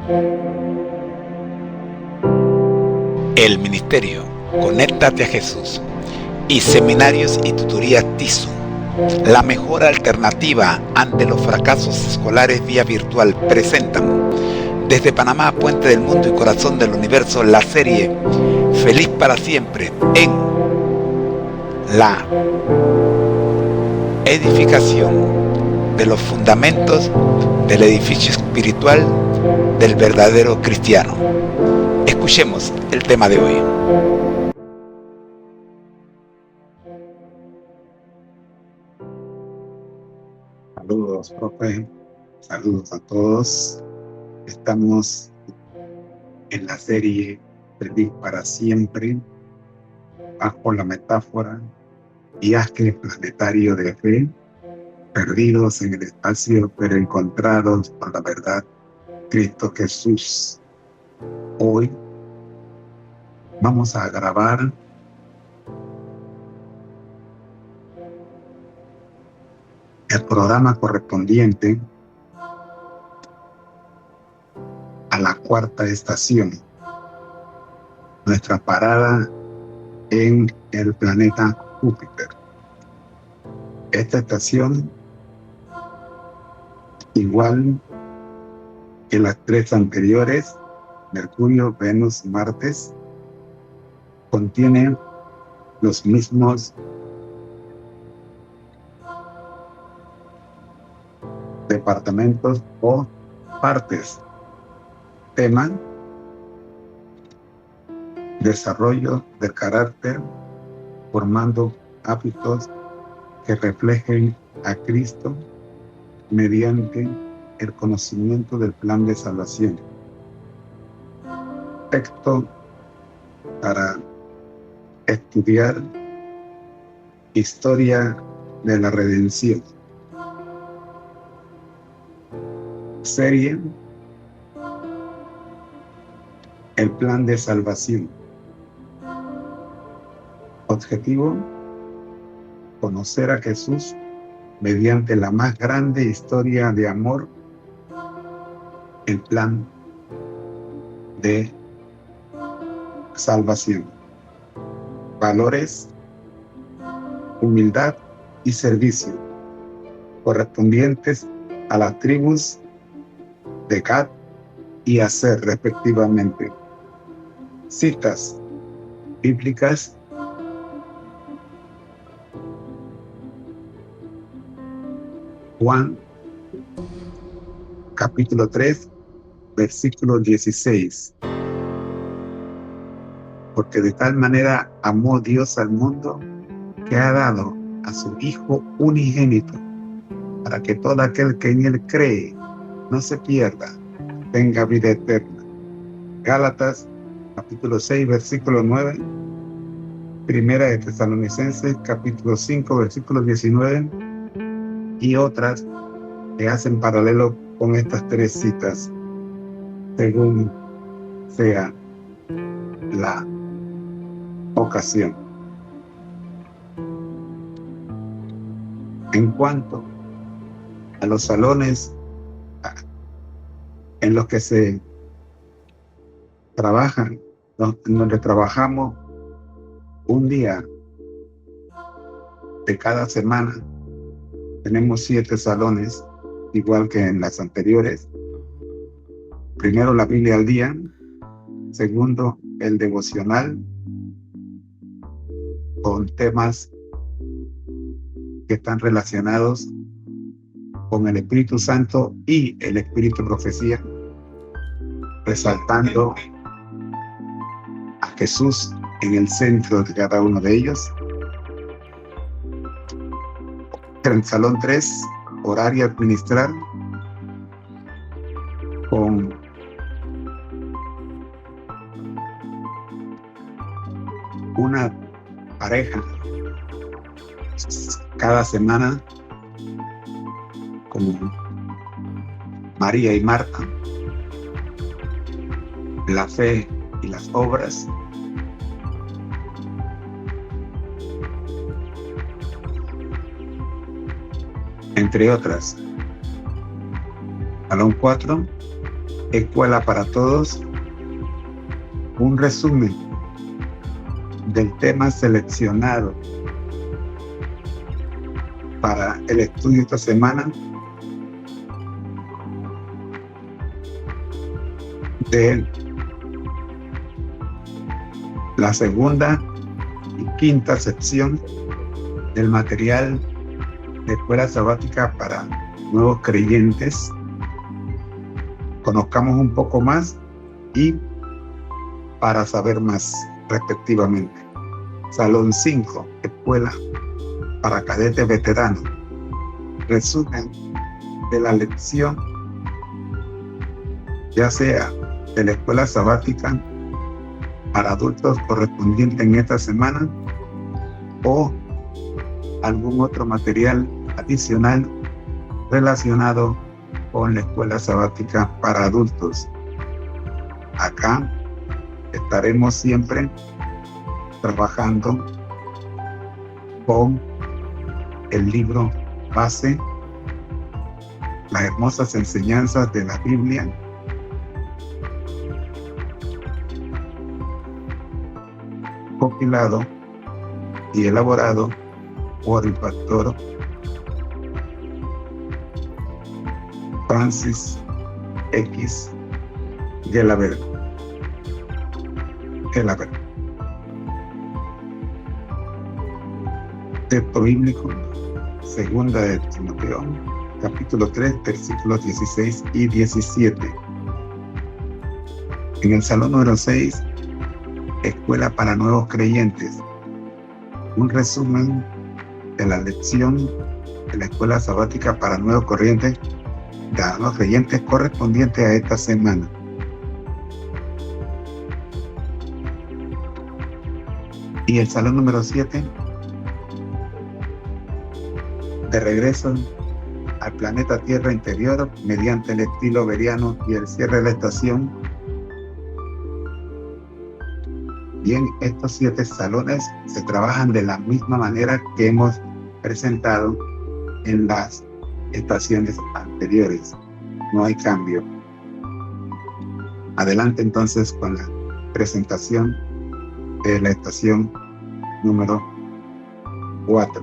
El Ministerio Conéctate a Jesús y Seminarios y Tutorías TISU, la mejor alternativa ante los fracasos escolares vía virtual, presentan desde Panamá, Puente del Mundo y Corazón del Universo, la serie Feliz para Siempre en la edificación de los fundamentos del edificio espiritual del verdadero cristiano. Escuchemos el tema de hoy. Saludos, profe. Saludos a todos. Estamos en la serie Feliz para Siempre, bajo la metáfora viaje planetario de fe, perdidos en el espacio, pero encontrados por la verdad, Cristo Jesús. Hoy vamos a grabar el programa correspondiente a la cuarta estación, nuestra parada en el planeta Júpiter. Esta estación, igual que las tres anteriores, Mercurio, Venus y Marte, contiene los mismos departamentos o partes. Tema: desarrollo del carácter, formando hábitos que reflejen a Cristo mediante el conocimiento del plan de salvación. Texto para estudiar: historia de la redención. Serie: el plan de salvación. Objetivo: conocer a Jesús mediante la más grande historia de amor, el plan de salvación. Valores: humildad y servicio, correspondientes a las tribus de Gad y Aser, respectivamente. Citas bíblicas: Juan, capítulo 3, versículo 16. Porque de tal manera amó Dios al mundo, que ha dado a su Hijo unigénito, para que todo aquel que en él cree no se pierda, tenga vida eterna. Gálatas, capítulo 6, versículo 9. Primera de Tesalonicenses, capítulo 5, versículo 19. Y otras que hacen paralelo con estas tres citas, según sea la ocasión. En cuanto a los salones en los que se trabajan, en donde trabajamos un día de cada semana, tenemos 7 salones, igual que en las anteriores. Primero, la Biblia al día. Segundo, el devocional, con temas que están relacionados con el Espíritu Santo y el Espíritu Profecía, resaltando a Jesús en el centro de cada uno de ellos. En el Salón 3, orar y administrar, con una pareja cada semana, como María y Marta, la fe y las obras. Entre otras. Salón 4, Escuela para Todos, un resumen del tema seleccionado para el estudio esta semana de la segunda y quinta sección del material de Escuela Sabática para Nuevos Creyentes. Conozcamos un poco más y para saber más, respectivamente. Salón 5, Escuela para Cadetes Veteranos. Resumen de la lección, ya sea de la Escuela Sabática para adultos correspondiente en esta semana o algún otro material adicional relacionado con la Escuela Sabática para adultos. Acá estaremos siempre trabajando con el libro base, las hermosas enseñanzas de la Biblia, compilado y elaborado por el pastor Francis X. Gelabert. Texto bíblico, segunda de Timoteo, capítulo 3, versículos 16 y 17. En el salón número 6, Escuela para Nuevos Creyentes, un resumen de la lección de la Escuela Sabática para Nuevos Creyentes correspondiente a esta semana. Y el salón número 7, de regreso al planeta Tierra interior mediante el estilo beriano y el cierre de la estación. Bien, estos 7 salones se trabajan de la misma manera que hemos presentado en las estaciones anteriores. No hay cambio. Adelante entonces con la presentación de la estación número 4.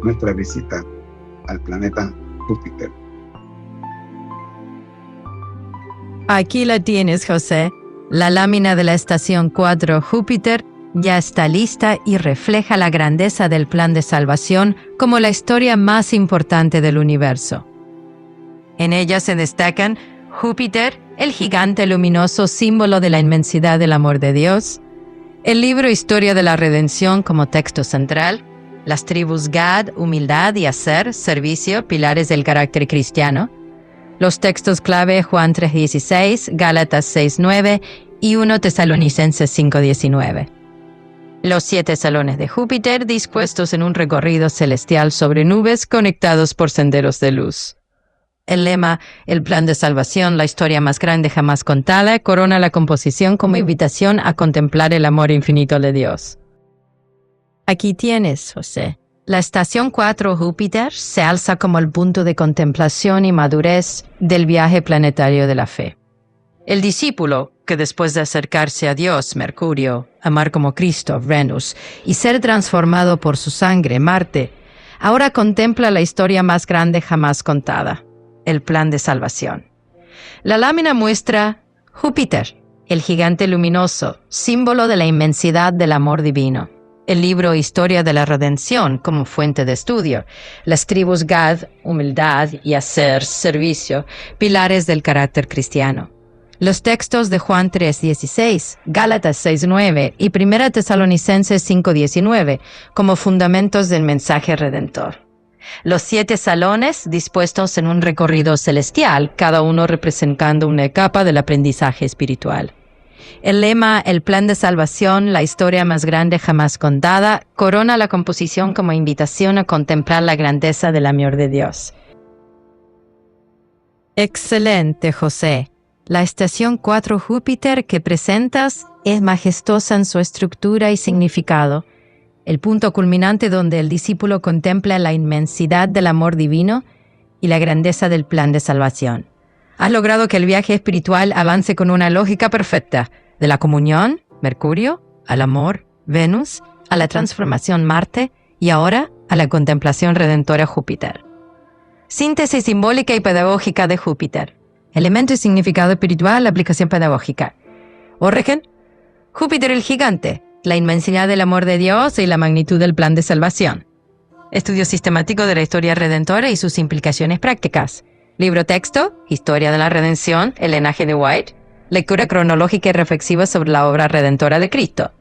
Nuestra visita al planeta Júpiter. Aquí la tienes, José. La lámina de la estación 4 Júpiter ya está lista y refleja la grandeza del plan de salvación como la historia más importante del universo. En ella se destacan Júpiter, el gigante luminoso símbolo de la inmensidad del amor de Dios, el libro Historia de la Redención como texto central, las tribus Gad, humildad y Aser, servicio, pilares del carácter cristiano, los textos clave Juan 3:16, Gálatas 6:9 y 1 Tesalonicenses 5:19. Los 7 salones de Júpiter dispuestos en un recorrido celestial sobre nubes conectados por senderos de luz. El lema, el plan de salvación, la historia más grande jamás contada, corona la composición como invitación a contemplar el amor infinito de Dios. Aquí tienes, José. La estación 4 Júpiter se alza como el punto de contemplación y madurez del viaje planetario de la fe. El discípulo, que después de acercarse a Dios, Mercurio, amar como Cristo, Venus, y ser transformado por su sangre, Marte, ahora contempla la historia más grande jamás contada, el plan de salvación. La lámina muestra Júpiter, el gigante luminoso, símbolo de la inmensidad del amor divino. El libro Historia de la Redención como fuente de estudio, las tribus Gad, humildad y Aser, servicio, pilares del carácter cristiano. Los textos de Juan 3:16, Gálatas 6:9 y 1 Tesalonicenses 5:19 como fundamentos del mensaje redentor. Los 7 salones dispuestos en un recorrido celestial, cada uno representando una etapa del aprendizaje espiritual. El lema, el plan de salvación, la historia más grande jamás contada, corona la composición como invitación a contemplar la grandeza del amor de Dios. Excelente, José. La estación 4 Júpiter que presentas es majestuosa en su estructura y significado, el punto culminante donde el discípulo contempla la inmensidad del amor divino y la grandeza del plan de salvación. Has logrado que el viaje espiritual avance con una lógica perfecta, de la comunión, Mercurio, al amor, Venus, a la transformación, Marte, y ahora a la contemplación redentora, Júpiter. Síntesis simbólica y pedagógica de Júpiter. Elemento y significado espiritual, aplicación pedagógica. Origen: Júpiter el gigante, la inmensidad del amor de Dios y la magnitud del plan de salvación. Estudio sistemático de la historia redentora y sus implicaciones prácticas. Libro texto, Historia de la Redención, Elena G. de White. Lectura cronológica y reflexiva sobre la obra redentora de Cristo.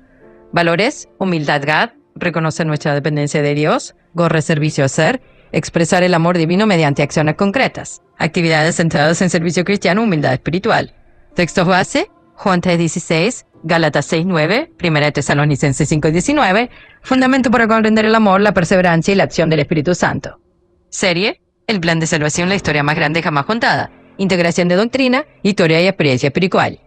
Valores: humildad, Gad, reconocer nuestra dependencia de Dios, gorre, servicio, ser, expresar el amor divino mediante acciones concretas. Actividades centradas en servicio cristiano, humildad espiritual. Textos base: Juan 3:16, Gálatas 6:9, 1 Tesalonicenses 5:19, fundamento para comprender el amor, la perseverancia y la acción del Espíritu Santo. Serie: El plan de salvación, la historia más grande jamás contada. Integración de doctrina, historia y experiencia espiritual.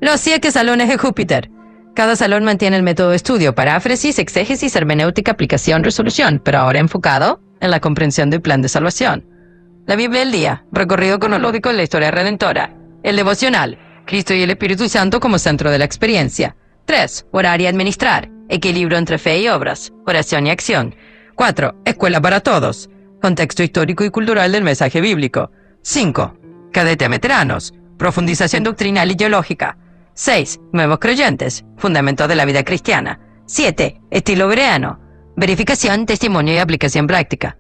Los 7 salones de Júpiter. Cada salón mantiene el método de estudio, paráfrasis, exégesis, hermenéutica, aplicación, resolución, pero ahora enfocado en la comprensión del plan de salvación. La Biblia del día, recorrido cronológico de la historia redentora. El devocional, Cristo y el Espíritu Santo como centro de la experiencia. 3. Orar y administrar, equilibrio entre fe y obras, oración y acción. 4. Escuela para todos, contexto histórico y cultural del mensaje bíblico. 5. Cadete a veteranos, profundización doctrinal y teológica. 6. Nuevos creyentes, fundamentos de la vida cristiana. 7. Estilo bereano, verificación, testimonio y aplicación práctica.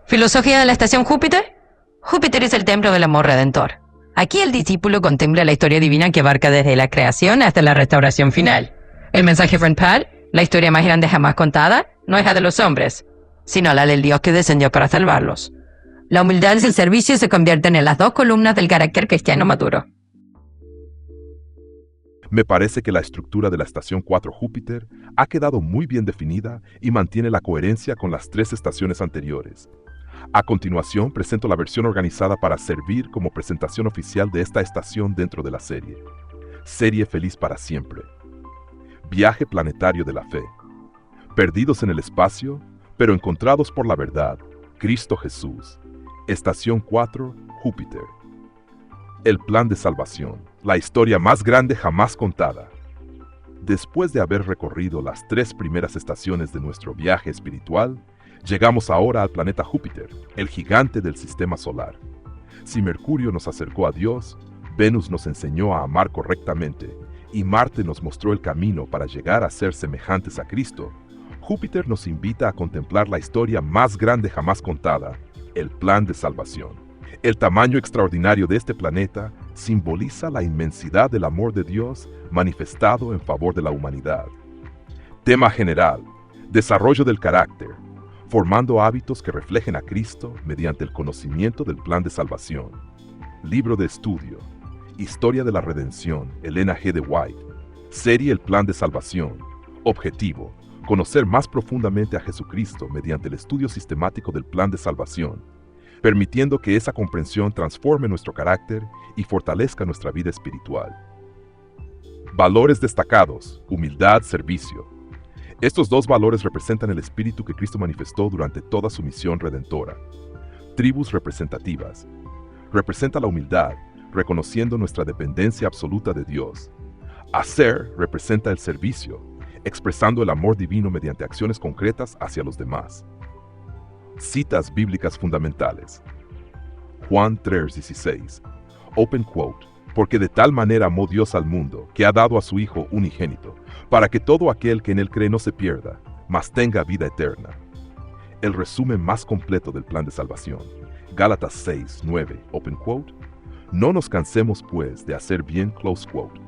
¿Filosofía de la estación Júpiter? Júpiter es el templo del amor redentor. Aquí el discípulo contempla la historia divina que abarca desde la creación hasta la restauración final. El mensaje frontal, la historia más grande jamás contada, no es la de los hombres, sino la del Dios que descendió para salvarlos. La humildad y el servicio se convierten en las 2 columnas del carácter cristiano maduro. Me parece que la estructura de la estación 4 Júpiter ha quedado muy bien definida y mantiene la coherencia con las 3 estaciones anteriores. A continuación, presento la versión organizada para servir como presentación oficial de esta estación dentro de la serie. Serie Feliz para Siempre. Viaje planetario de la fe. Perdidos en el espacio, pero encontrados por la verdad. Cristo Jesús. Estación 4 Júpiter. El plan de salvación. La historia más grande jamás contada. Después de haber recorrido las 3 primeras estaciones de nuestro viaje espiritual, llegamos ahora al planeta Júpiter, el gigante del sistema solar. Si Mercurio nos acercó a Dios, Venus nos enseñó a amar correctamente y Marte nos mostró el camino para llegar a ser semejantes a Cristo, Júpiter nos invita a contemplar la historia más grande jamás contada, el plan de salvación. El tamaño extraordinario de este planeta simboliza la inmensidad del amor de Dios manifestado en favor de la humanidad. Tema general: desarrollo del carácter, formando hábitos que reflejen a Cristo mediante el conocimiento del plan de salvación. Libro de estudio: Historia de la Redención, Elena G. de White. Serie El plan de salvación. Objetivo: conocer más profundamente a Jesucristo mediante el estudio sistemático del plan de salvación, permitiendo que esa comprensión transforme nuestro carácter y fortalezca nuestra vida espiritual. Valores destacados: humildad, servicio. Estos 2 valores representan el espíritu que Cristo manifestó durante toda su misión redentora. Tribus representativas. Representa la humildad, reconociendo nuestra dependencia absoluta de Dios. Hacer representa el servicio, expresando el amor divino mediante acciones concretas hacia los demás. Citas bíblicas fundamentales. Juan 3:16. Open quote. Porque de tal manera amó Dios al mundo, que ha dado a su Hijo unigénito, para que todo aquel que en él cree no se pierda, mas tenga vida eterna. El resumen más completo del plan de salvación. Gálatas 6:9. Open quote. No nos cansemos pues de hacer bien, close quote.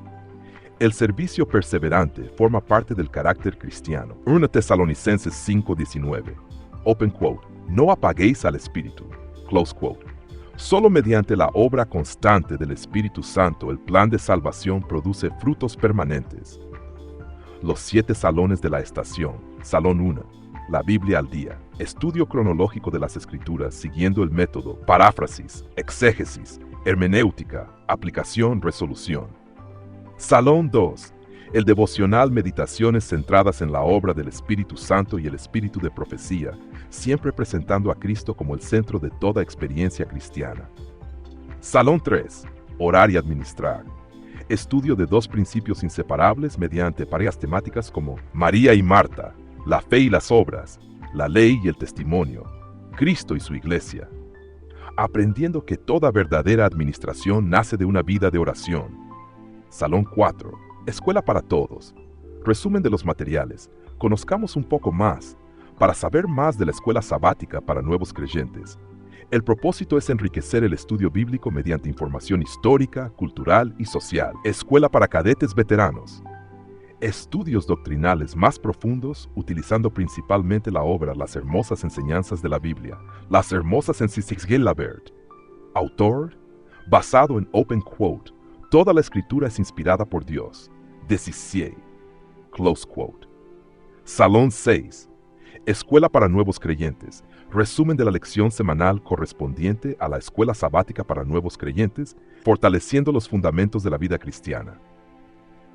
El servicio perseverante forma parte del carácter cristiano. 1 Tesalonicenses 5:19. Open quote. No apaguéis al Espíritu. Close quote. Solo mediante la obra constante del Espíritu Santo el plan de salvación produce frutos permanentes. Los 7 salones de la estación. Salón 1. La Biblia al día. Estudio cronológico de las Escrituras siguiendo el método paráfrasis, exégesis, hermenéutica, aplicación, resolución. Salón 2. El devocional meditaciones centradas en la obra del Espíritu Santo y el espíritu de profecía, siempre presentando a Cristo como el centro de toda experiencia cristiana. Salón 3. Orar y administrar. Estudio de dos principios inseparables mediante varias temáticas como María y Marta, la fe y las obras, la ley y el testimonio, Cristo y su iglesia. Aprendiendo que toda verdadera administración nace de una vida de oración. Salón 4. Escuela para todos. Resumen de los materiales. Conozcamos un poco más, para saber más de la escuela sabática para nuevos creyentes. El propósito es enriquecer el estudio bíblico mediante información histórica, cultural y social. Escuela para cadetes veteranos. Estudios doctrinales más profundos utilizando principalmente la obra Las hermosas enseñanzas de la Biblia, Las hermosas enseñanzas de la Biblia. Autor, basado en Open Quote, toda la escritura es inspirada por Dios. Decisie. Close quote. Salón 6. Escuela para nuevos creyentes. Resumen de la lección semanal correspondiente a la escuela sabática para nuevos creyentes, fortaleciendo los fundamentos de la vida cristiana.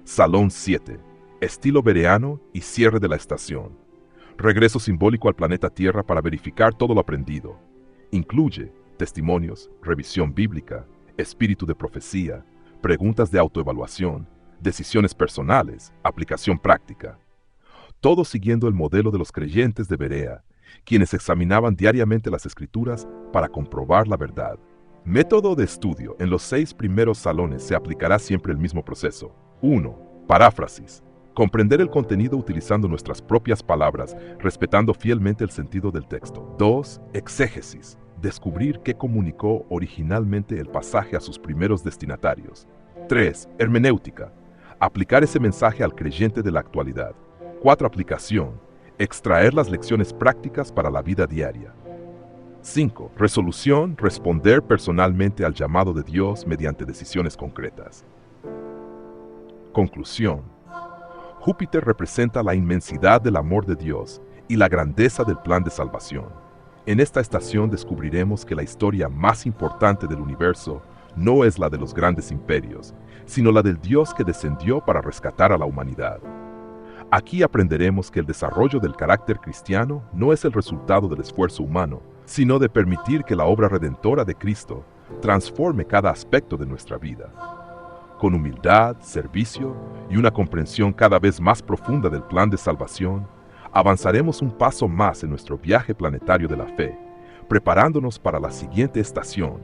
Salón 7. Estilo bereano y cierre de la estación. Regreso simbólico al planeta Tierra para verificar todo lo aprendido. Incluye testimonios, revisión bíblica, espíritu de profecía, preguntas de autoevaluación, decisiones personales, aplicación práctica. Todo siguiendo el modelo de los creyentes de Berea, quienes examinaban diariamente las Escrituras para comprobar la verdad. Método de estudio. En los 6 primeros salones se aplicará siempre el mismo proceso. 1. Paráfrasis. Comprender el contenido utilizando nuestras propias palabras, respetando fielmente el sentido del texto. 2. Exégesis. Descubrir qué comunicó originalmente el pasaje a sus primeros destinatarios. 3. Hermenéutica. Aplicar ese mensaje al creyente de la actualidad. 4. Aplicación. Extraer las lecciones prácticas para la vida diaria. 5. Resolución. Responder personalmente al llamado de Dios mediante decisiones concretas. Conclusión. Júpiter representa la inmensidad del amor de Dios y la grandeza del plan de salvación. En esta estación descubriremos que la historia más importante del universo no es la de los grandes imperios, sino la del Dios que descendió para rescatar a la humanidad. Aquí aprenderemos que el desarrollo del carácter cristiano no es el resultado del esfuerzo humano, sino de permitir que la obra redentora de Cristo transforme cada aspecto de nuestra vida. Con humildad, servicio y una comprensión cada vez más profunda del plan de salvación, avanzaremos un paso más en nuestro viaje planetario de la fe, preparándonos para la siguiente estación,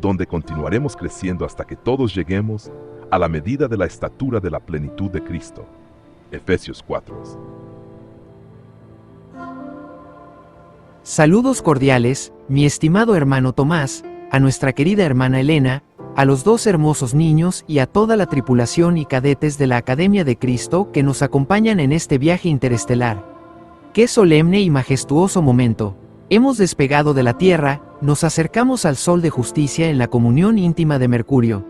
donde continuaremos creciendo hasta que todos lleguemos a la medida de la estatura de la plenitud de Cristo. Efesios 4. Saludos cordiales, mi estimado hermano Tomás, a nuestra querida hermana Elena, a los 2 hermosos niños y a toda la tripulación y cadetes de la Academia de Cristo que nos acompañan en este viaje interestelar. ¡Qué solemne y majestuoso momento! Hemos despegado de la Tierra, nos acercamos al Sol de Justicia en la comunión íntima de Mercurio.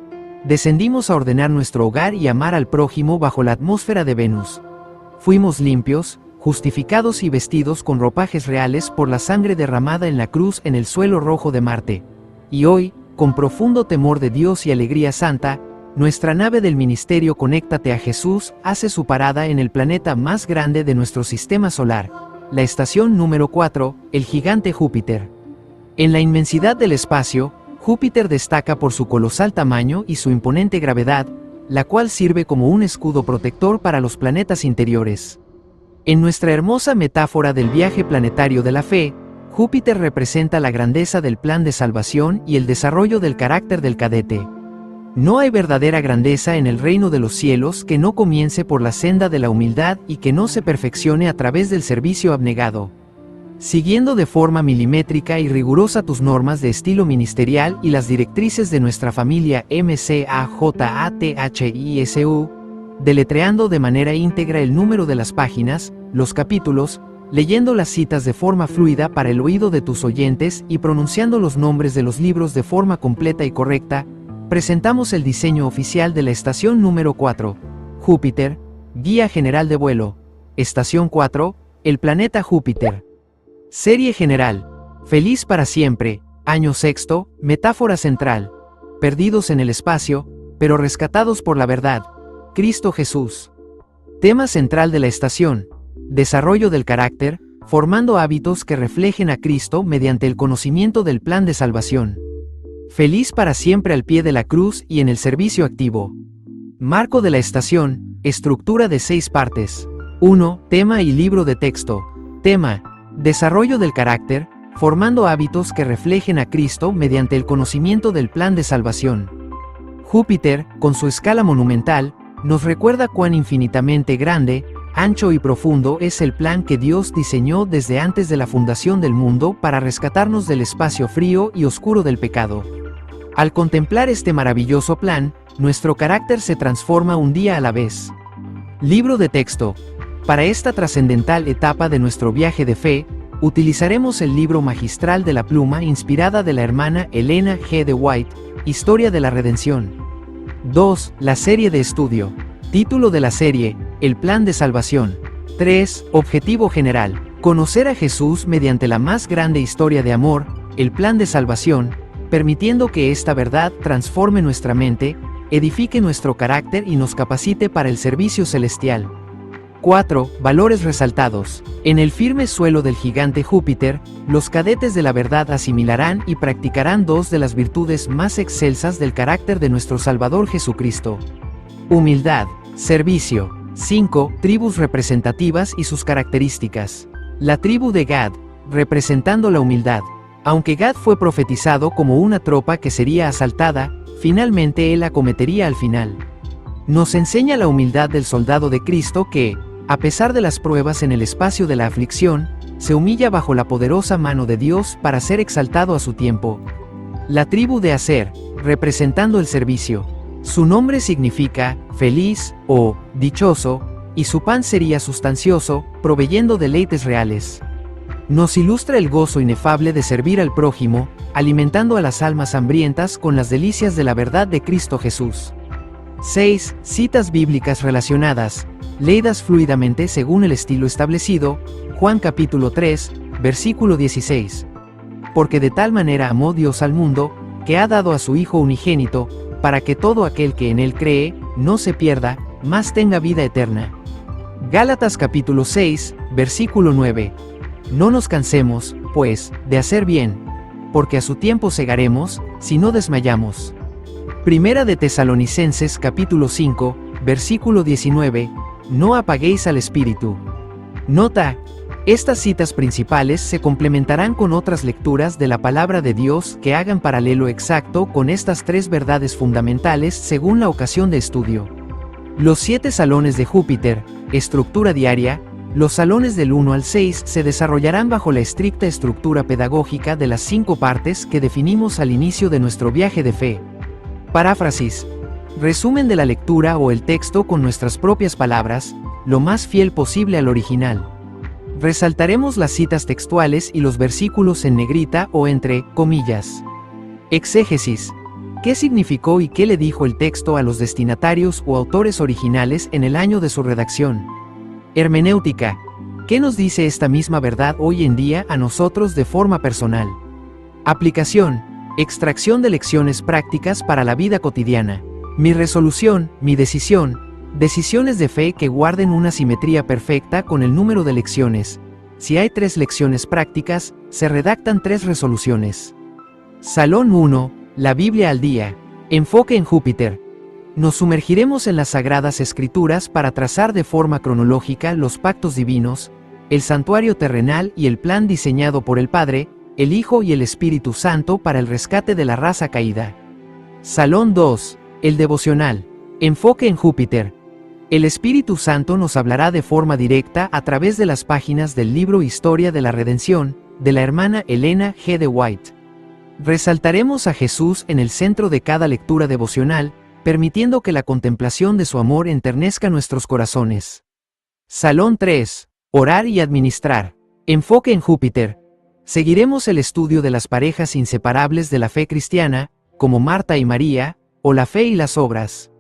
Descendimos a ordenar nuestro hogar y amar al prójimo bajo la atmósfera de Venus. Fuimos limpios, justificados y vestidos con ropajes reales por la sangre derramada en la cruz en el suelo rojo de Marte. Y hoy, con profundo temor de Dios y alegría santa, nuestra nave del ministerio Conéctate a Jesús hace su parada en el planeta más grande de nuestro sistema solar, la estación número 4, el gigante Júpiter. En la inmensidad del espacio, Júpiter destaca por su colosal tamaño y su imponente gravedad, la cual sirve como un escudo protector para los planetas interiores. En nuestra hermosa metáfora del viaje planetario de la fe, Júpiter representa la grandeza del plan de salvación y el desarrollo del carácter del cadete. No hay verdadera grandeza en el reino de los cielos que no comience por la senda de la humildad y que no se perfeccione a través del servicio abnegado. Siguiendo de forma milimétrica y rigurosa tus normas de estilo ministerial y las directrices de nuestra familia MCAJATHISU, deletreando de manera íntegra el número de las páginas, los capítulos, leyendo las citas de forma fluida para el oído de tus oyentes y pronunciando los nombres de los libros de forma completa y correcta, presentamos el diseño oficial de la estación número 4, Júpiter, Guía General de Vuelo, Estación 4, el planeta Júpiter. Serie General, Feliz para siempre, Año sexto, Metáfora central, Perdidos en el espacio, pero rescatados por la verdad, Cristo Jesús. Tema central de la estación, Desarrollo del carácter, formando hábitos que reflejen a Cristo mediante el conocimiento del plan de salvación. Feliz para siempre al pie de la cruz y en el servicio activo. Marco de la estación, estructura de 6 partes. 1. Tema y libro de texto. Tema: desarrollo del carácter, formando hábitos que reflejen a Cristo mediante el conocimiento del plan de salvación. Júpiter, con su escala monumental, nos recuerda cuán infinitamente grande, ancho y profundo es el plan que Dios diseñó desde antes de la fundación del mundo para rescatarnos del espacio frío y oscuro del pecado. Al contemplar este maravilloso plan, nuestro carácter se transforma un día a la vez. Libro de texto. Para esta trascendental etapa de nuestro viaje de fe, utilizaremos el libro magistral de la pluma inspirada de la hermana Elena G. de White, Historia de la Redención. 2. La serie de estudio. Título de la serie: El plan de salvación. 3. Objetivo general: conocer a Jesús mediante la más grande historia de amor, el plan de salvación, permitiendo que esta verdad transforme nuestra mente, edifique nuestro carácter y nos capacite para el servicio celestial. 4. Valores resaltados. En el firme suelo del gigante Júpiter, los cadetes de la verdad asimilarán y practicarán 2 de las virtudes más excelsas del carácter de nuestro Salvador Jesucristo: humildad, servicio. 5. Tribus representativas y sus características. La tribu de Gad, representando la humildad. Aunque Gad fue profetizado como una tropa que sería asaltada, finalmente él la cometería al final. Nos enseña la humildad del soldado de Cristo que, a pesar de las pruebas en el espacio de la aflicción, se humilla bajo la poderosa mano de Dios para ser exaltado a su tiempo. La tribu de Aser, representando el servicio. Su nombre significa feliz o dichoso, y su pan sería sustancioso, proveyendo deleites reales. Nos ilustra el gozo inefable de servir al prójimo, alimentando a las almas hambrientas con las delicias de la verdad de Cristo Jesús. 6. Citas bíblicas relacionadas, leídas fluidamente según el estilo establecido. Juan capítulo 3, versículo 16. Porque de tal manera amó Dios al mundo, que ha dado a su Hijo unigénito, para que todo aquel que en él cree, no se pierda, mas tenga vida eterna. Gálatas capítulo 6, versículo 9. No nos cansemos, pues, de hacer bien, porque a su tiempo segaremos, si no desmayamos. Primera de Tesalonicenses capítulo 5, versículo 19. No apaguéis al espíritu. Nota: estas citas principales se complementarán con otras lecturas de la palabra de Dios que hagan paralelo exacto con estas 3 verdades fundamentales según la ocasión de estudio. Los 7 salones de Júpiter, estructura diaria. Los salones del 1 al 6 se desarrollarán bajo la estricta estructura pedagógica de las 5 partes que definimos al inicio de nuestro viaje de fe. Paráfrasis. Resumen de la lectura o el texto con nuestras propias palabras, lo más fiel posible al original. Resaltaremos las citas textuales y los versículos en negrita o entre comillas. Exégesis. ¿Qué significó y qué le dijo el texto a los destinatarios o autores originales en el año de su redacción? Hermenéutica. ¿Qué nos dice esta misma verdad hoy en día a nosotros de forma personal? Aplicación. Extracción de lecciones prácticas para la vida cotidiana. Mi resolución, mi decisión. Decisiones de fe que guarden una simetría perfecta con el número de lecciones. Si hay 3 lecciones prácticas, se redactan 3 resoluciones. Salón 1. La Biblia al día. Enfoque en Júpiter. Nos sumergiremos en las Sagradas Escrituras para trazar de forma cronológica los pactos divinos, el santuario terrenal y el plan diseñado por el Padre, el Hijo y el Espíritu Santo para el rescate de la raza caída. Salón 2. El devocional. Enfoque en Júpiter. El Espíritu Santo nos hablará de forma directa a través de las páginas del libro Historia de la Redención, de la hermana Elena G. de White. Resaltaremos a Jesús en el centro de cada lectura devocional, permitiendo que la contemplación de su amor enternezca nuestros corazones. Salón 3. Orar y administrar. Enfoque en Júpiter. Seguiremos el estudio de las parejas inseparables de la fe cristiana, como Marta y María, o la fe y las obras.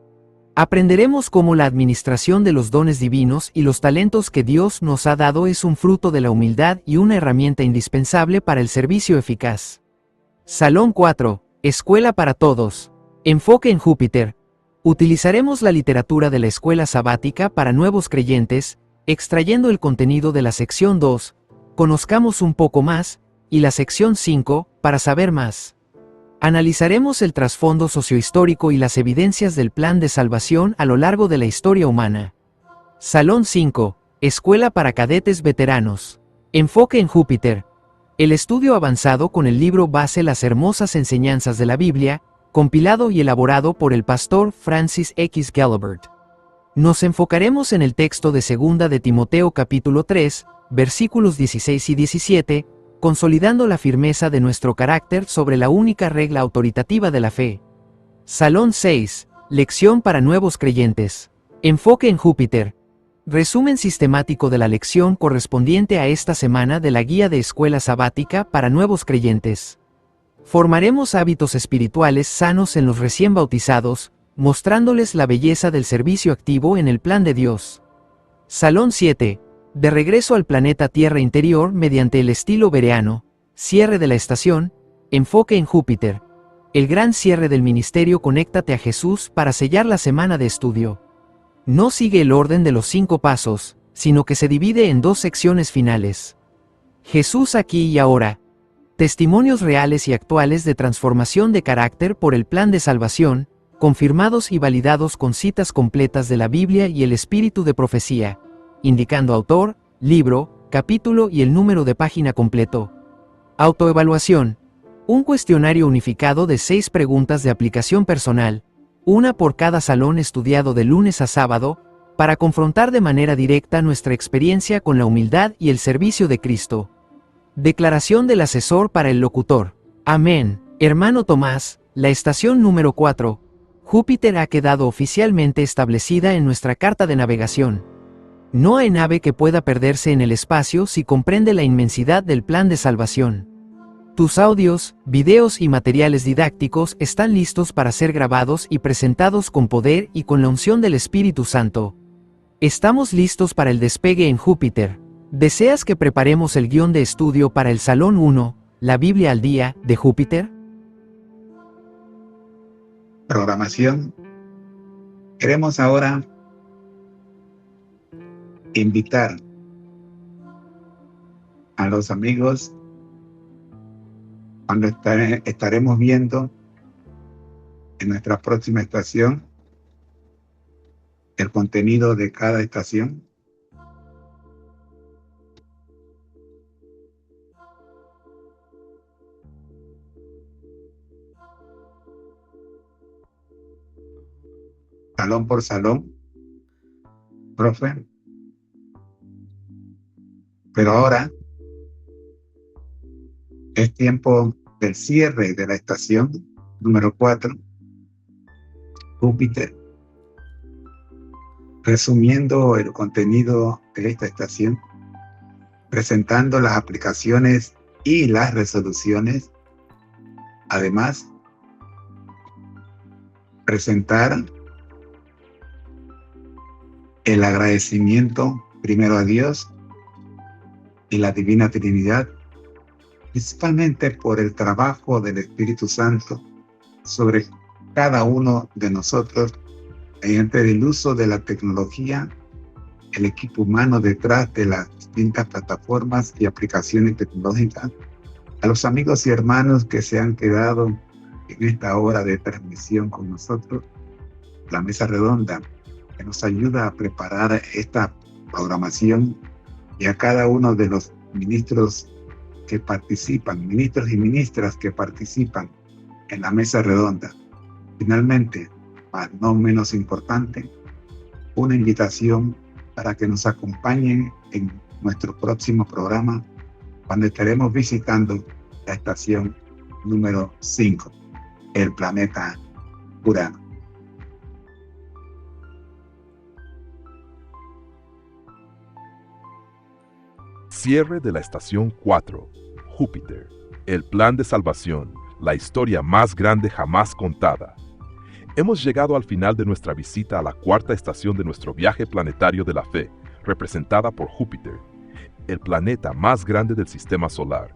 Aprenderemos cómo la administración de los dones divinos y los talentos que Dios nos ha dado es un fruto de la humildad y una herramienta indispensable para el servicio eficaz. Salón 4. Escuela para todos. Enfoque en Júpiter. Utilizaremos la literatura de la escuela sabática para nuevos creyentes, extrayendo el contenido de la sección 2, conozcamos un poco más, y la sección 5, para saber más. Analizaremos el trasfondo sociohistórico y las evidencias del plan de salvación a lo largo de la historia humana. Salón 5. Escuela para cadetes veteranos. Enfoque en Júpiter. El estudio avanzado con el libro base Las hermosas enseñanzas de la Biblia, compilado y elaborado por el pastor Francis X. Galabert. Nos enfocaremos en el texto de 2 de Timoteo capítulo 3, versículos 16 y 17, consolidando la firmeza de nuestro carácter sobre la única regla autoritativa de la fe. Salón 6. Lección para nuevos creyentes. Enfoque en Júpiter. Resumen sistemático de la lección correspondiente a esta semana de la guía de escuela sabática para nuevos creyentes. Formaremos hábitos espirituales sanos en los recién bautizados, mostrándoles la belleza del servicio activo en el plan de Dios. Salón 7. De regreso al planeta Tierra interior mediante el estilo bereano. Cierre de la estación. Enfoque en Júpiter. El gran cierre del ministerio Conéctate a Jesús para sellar la semana de estudio. No sigue el orden de los 5 pasos, sino que se divide en 2 secciones finales. Jesús aquí y ahora. Testimonios reales y actuales de transformación de carácter por el plan de salvación, confirmados y validados con citas completas de la Biblia y el espíritu de profecía, indicando autor, libro, capítulo y el número de página completo. Autoevaluación. Un cuestionario unificado de 6 preguntas de aplicación personal, una por cada salón estudiado de lunes a sábado, para confrontar de manera directa nuestra experiencia con la humildad y el servicio de Cristo. Declaración del asesor para el locutor. Amén. Hermano Tomás, la estación número 4. Júpiter ha quedado oficialmente establecida en nuestra carta de navegación. No hay nave que pueda perderse en el espacio si comprende la inmensidad del plan de salvación. Tus audios, videos y materiales didácticos están listos para ser grabados y presentados con poder y con la unción del Espíritu Santo. Estamos listos para el despegue en Júpiter. ¿Deseas que preparemos el guión de estudio para el Salón 1, la Biblia al día, de Júpiter? Programación. Queremos ahora invitar a los amigos cuando estaremos viendo en nuestra próxima estación el contenido de cada estación. Salón por salón, profe. Pero ahora es tiempo del cierre de la estación número 4, Júpiter. Resumiendo el contenido de esta estación, presentando las aplicaciones y las resoluciones. Además, presentar el agradecimiento primero a Dios y la Divina Trinidad, principalmente por el trabajo del Espíritu Santo sobre cada uno de nosotros mediante el uso de la tecnología, el equipo humano detrás de las distintas plataformas y aplicaciones tecnológicas, a los amigos y hermanos que se han quedado en esta hora de transmisión con nosotros, la mesa redonda que nos ayuda a preparar esta programación, y a cada uno de los ministros que participan, ministros y ministras que participan en la mesa redonda. Finalmente, mas no menos importante, una invitación para que nos acompañen en nuestro próximo programa cuando estaremos visitando la estación número 5, el planeta Urano. Cierre de la estación 4, Júpiter, el plan de salvación, la historia más grande jamás contada. Hemos llegado al final de nuestra visita a la 4ª estación de nuestro viaje planetario de la fe, representada por Júpiter, el planeta más grande del sistema solar.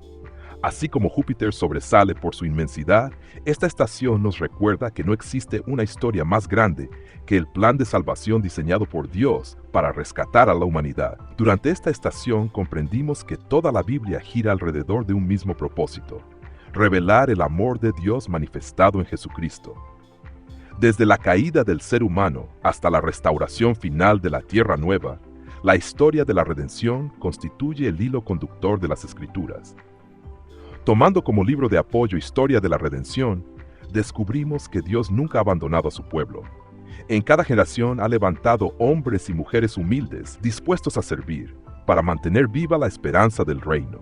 Así como Júpiter sobresale por su inmensidad, esta estación nos recuerda que no existe una historia más grande que el plan de salvación diseñado por Dios para rescatar a la humanidad. Durante esta estación comprendimos que toda la Biblia gira alrededor de un mismo propósito: revelar el amor de Dios manifestado en Jesucristo. Desde la caída del ser humano hasta la restauración final de la Tierra Nueva, la historia de la redención constituye el hilo conductor de las Escrituras. Tomando como libro de apoyo Historia de la Redención, descubrimos que Dios nunca ha abandonado a su pueblo. En cada generación ha levantado hombres y mujeres humildes dispuestos a servir, para mantener viva la esperanza del reino.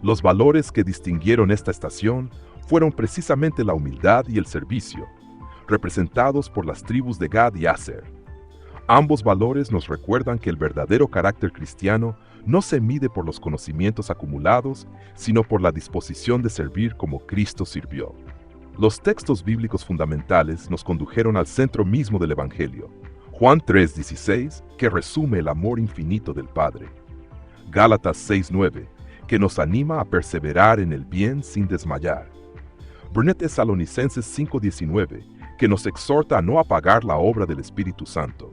Los valores que distinguieron esta estación fueron precisamente la humildad y el servicio, representados por las tribus de Gad y Aser. Ambos valores nos recuerdan que el verdadero carácter cristiano no se mide por los conocimientos acumulados, sino por la disposición de servir como Cristo sirvió. Los textos bíblicos fundamentales nos condujeron al centro mismo del Evangelio. Juan 3:16, que resume el amor infinito del Padre. Gálatas 6:9, que nos anima a perseverar en el bien sin desmayar. 1 Tesalonicenses 5:19, que nos exhorta a no apagar la obra del Espíritu Santo.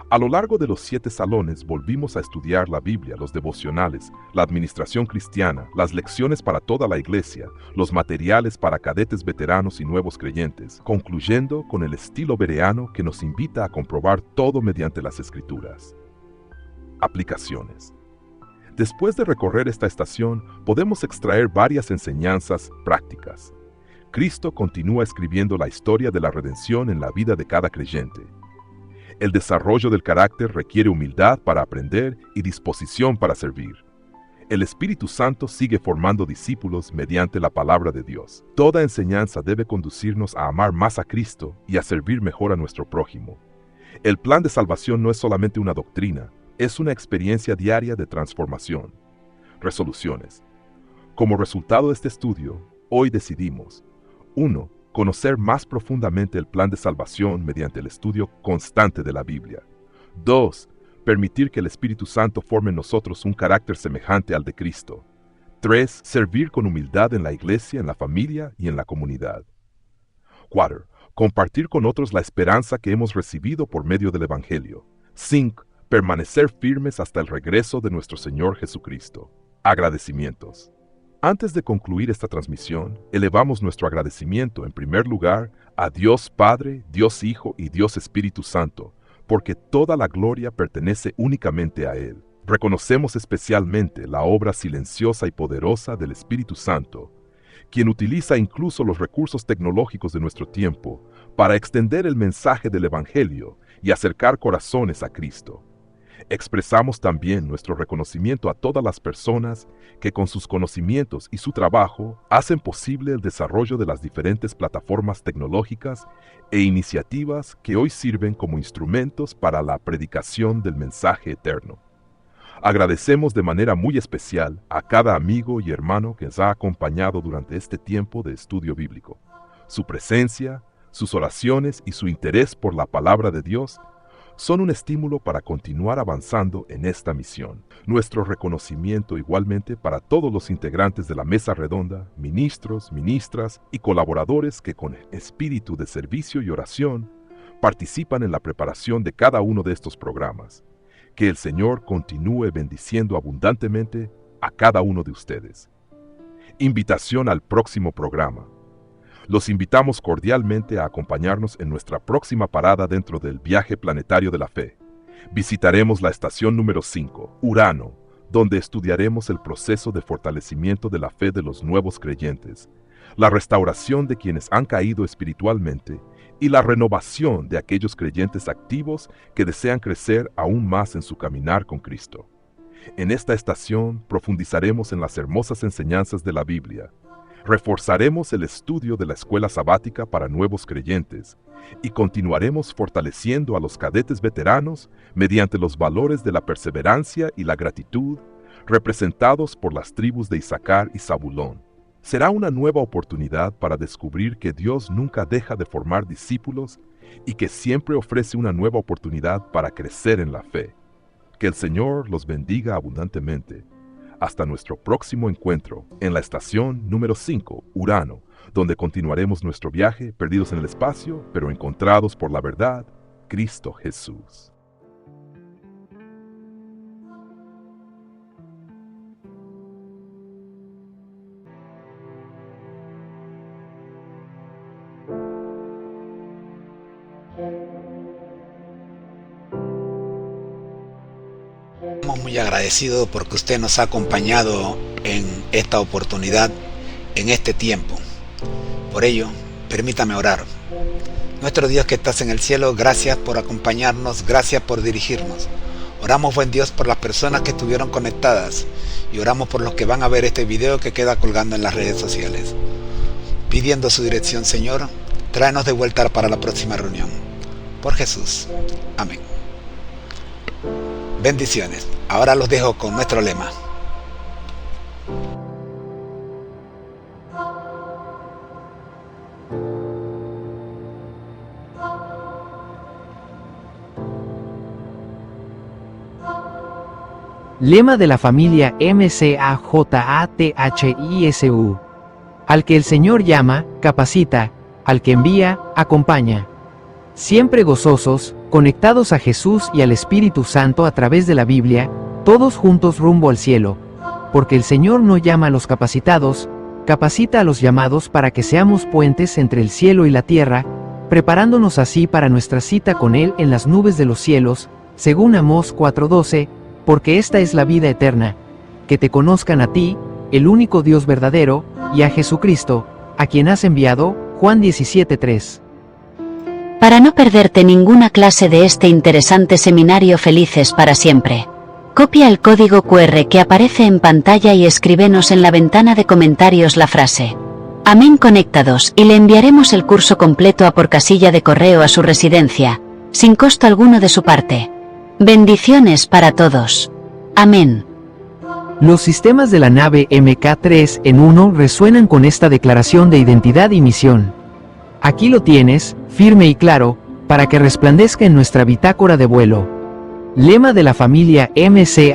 A lo largo de los 7 salones volvimos a estudiar la Biblia, los devocionales, la administración cristiana, las lecciones para toda la iglesia, los materiales para cadetes veteranos y nuevos creyentes, concluyendo con el estilo bereano que nos invita a comprobar todo mediante las Escrituras. Aplicaciones. Después de recorrer esta estación, podemos extraer varias enseñanzas prácticas. Cristo continúa escribiendo la historia de la redención en la vida de cada creyente. El desarrollo del carácter requiere humildad para aprender y disposición para servir. El Espíritu Santo sigue formando discípulos mediante la palabra de Dios. Toda enseñanza debe conducirnos a amar más a Cristo y a servir mejor a nuestro prójimo. El plan de salvación no es solamente una doctrina, es una experiencia diaria de transformación. Resoluciones. Como resultado de este estudio, hoy decidimos: 1. Conocer más profundamente el plan de salvación mediante el estudio constante de la Biblia. 2. Permitir que el Espíritu Santo forme en nosotros un carácter semejante al de Cristo. 3. Servir con humildad en la iglesia, en la familia y en la comunidad. 4. Compartir con otros la esperanza que hemos recibido por medio del Evangelio. 5. Permanecer firmes hasta el regreso de nuestro Señor Jesucristo. Agradecimientos. Antes de concluir esta transmisión, elevamos nuestro agradecimiento en primer lugar a Dios Padre, Dios Hijo y Dios Espíritu Santo, porque toda la gloria pertenece únicamente a Él. Reconocemos especialmente la obra silenciosa y poderosa del Espíritu Santo, quien utiliza incluso los recursos tecnológicos de nuestro tiempo para extender el mensaje del Evangelio y acercar corazones a Cristo. Expresamos también nuestro reconocimiento a todas las personas que con sus conocimientos y su trabajo hacen posible el desarrollo de las diferentes plataformas tecnológicas e iniciativas que hoy sirven como instrumentos para la predicación del mensaje eterno. Agradecemos de manera muy especial a cada amigo y hermano que nos ha acompañado durante este tiempo de estudio bíblico. Su presencia, sus oraciones y su interés por la palabra de Dios son un estímulo para continuar avanzando en esta misión. Nuestro reconocimiento igualmente para todos los integrantes de la mesa redonda, ministros, ministras y colaboradores que con espíritu de servicio y oración participan en la preparación de cada uno de estos programas. Que el Señor continúe bendiciendo abundantemente a cada uno de ustedes. Invitación al próximo programa. Los invitamos cordialmente a acompañarnos en nuestra próxima parada dentro del viaje planetario de la fe. Visitaremos la estación número 5, Urano, donde estudiaremos el proceso de fortalecimiento de la fe de los nuevos creyentes, la restauración de quienes han caído espiritualmente y la renovación de aquellos creyentes activos que desean crecer aún más en su caminar con Cristo. En esta estación profundizaremos en las hermosas enseñanzas de la Biblia. Reforzaremos el estudio de la escuela sabática para nuevos creyentes y continuaremos fortaleciendo a los cadetes veteranos mediante los valores de la perseverancia y la gratitud representados por las tribus de Isaacar y Zabulón. Será una nueva oportunidad para descubrir que Dios nunca deja de formar discípulos y que siempre ofrece una nueva oportunidad para crecer en la fe. Que el Señor los bendiga abundantemente. Hasta nuestro próximo encuentro en la estación número 5, Urano, donde continuaremos nuestro viaje perdidos en el espacio, pero encontrados por la verdad, Cristo Jesús. estamos muy agradecidos porque usted nos ha acompañado en esta oportunidad, en este tiempo. Por ello, permítame orar. Nuestro Dios que estás en el cielo, gracias por acompañarnos, gracias por dirigirnos. Oramos, buen Dios, por las personas que estuvieron conectadas y oramos por los que van a ver este video que queda colgando en las redes sociales. Pidiendo su dirección, Señor, tráenos de vuelta para la próxima reunión. Por Jesús. Amén. Bendiciones. Ahora los dejo con nuestro lema. Lema de la familia MCAJATHISU. Al que el Señor llama, capacita, al que envía, acompaña. Siempre gozosos, conectados a Jesús y al Espíritu Santo a través de la Biblia, todos juntos rumbo al cielo. Porque el Señor no llama a los capacitados, capacita a los llamados para que seamos puentes entre el cielo y la tierra, preparándonos así para nuestra cita con Él en las nubes de los cielos, según Amós 4:12, porque esta es la vida eterna, que te conozcan a ti, el único Dios verdadero, y a Jesucristo, a quien has enviado, Juan 17:3. Para no perderte ninguna clase de este interesante seminario Felices para Siempre, copia el código QR que aparece en pantalla y escríbenos en la ventana de comentarios la frase Amén conectados y le enviaremos el curso completo a por casilla de correo a su residencia, sin costo alguno de su parte. Bendiciones para todos. Amén. Los sistemas de la nave MK3 en 1 resuenan con esta declaración de identidad y misión. Aquí lo tienes, firme y claro, para que resplandezca en nuestra bitácora de vuelo. Lema de la familia MCAJATHISU.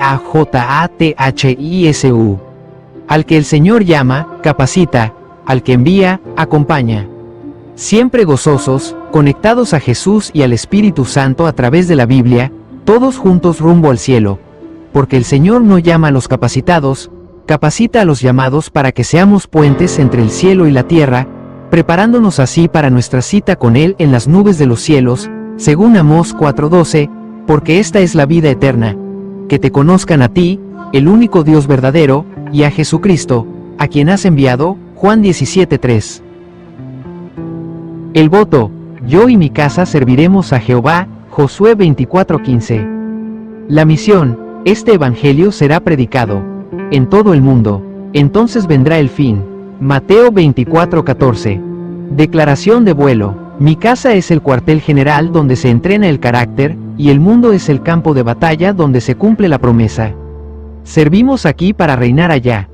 Al que el Señor llama, capacita, al que envía, acompaña. Siempre gozosos, conectados a Jesús y al Espíritu Santo a través de la Biblia, todos juntos rumbo al cielo. Porque el Señor no llama a los capacitados, capacita a los llamados para que seamos puentes entre el cielo y la tierra, preparándonos así para nuestra cita con Él en las nubes de los cielos, según Amós 4:12, porque esta es la vida eterna, que te conozcan a ti, el único Dios verdadero, y a Jesucristo, a quien has enviado, Juan 17:3. El voto, yo y mi casa serviremos a Jehová, Josué 24:15. La misión, este evangelio será predicado en todo el mundo, entonces vendrá el fin. Mateo 24:14. Declaración de vuelo. Mi casa es el cuartel general donde se entrena el carácter, y el mundo es el campo de batalla donde se cumple la promesa. Servimos aquí para reinar allá.